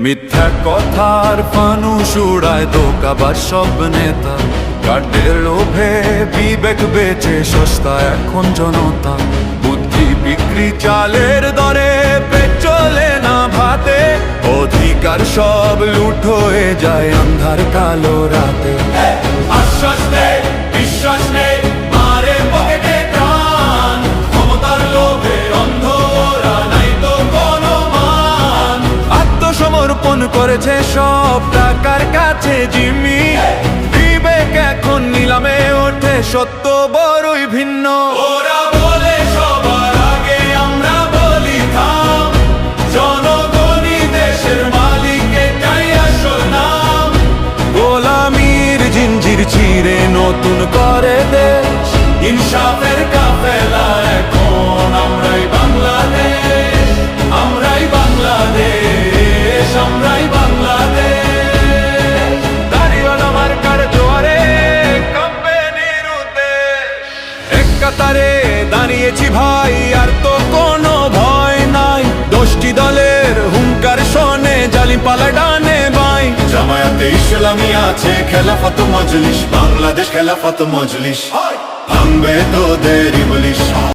মিথ্যা কথার ফানুস উড়ায় ধোঁকাবার সব নেতা, কাটের লোভে বিবেক বেচে সস্তা এখন জনতা। বুদ্ধি বিক্রি চালের দরে, পেট চলে না ভাতে, অধিকার সব লুট হয়ে যায় আন্ধার কালো রাতে। আশ্বাস দে, বিশ্বাস নেই, মারে পকেটে প্রাণ, ক্ষমতার লোভে অন্ধ ওরা, নাই তো কোনো মান। আত্মসমর্পণ করেছে সব টাকার কাছে জিম্মি, বিবেক এখন নিলামে ওঠে, সত্য বড়ই ভিন্ন। ওরা বলে সবার আগে, আমরা বলি থাম, জনগণই দেশের মালিক, এটাই আসল নাম। গোলামির জিঞ্জির ছিঁড়ে নতুন করে দেশ, ইনসাফের কাফেলা এখন আমরাই বাংলাদেশ, আমরাই বাংলাদেশ, আমরাই বাংলাদেশ। দাঁড়িওয়ালা মার্কার জোয়ারে কাঁপবে নিরুদ্দেশ, এক কাতারে দাঁড়িয়েছি ভাই, আর তো কোনো ভয় নাই। 10টি দলের হুঙ্কার শোনে, জালি পালা ডানে বাই। জামায়াতে ইসলামী আছে, খেলাফত মজলিস, বাংলাদেশ খেলাফত মজলিস, ভাঙবে তোদের ইবলিশ।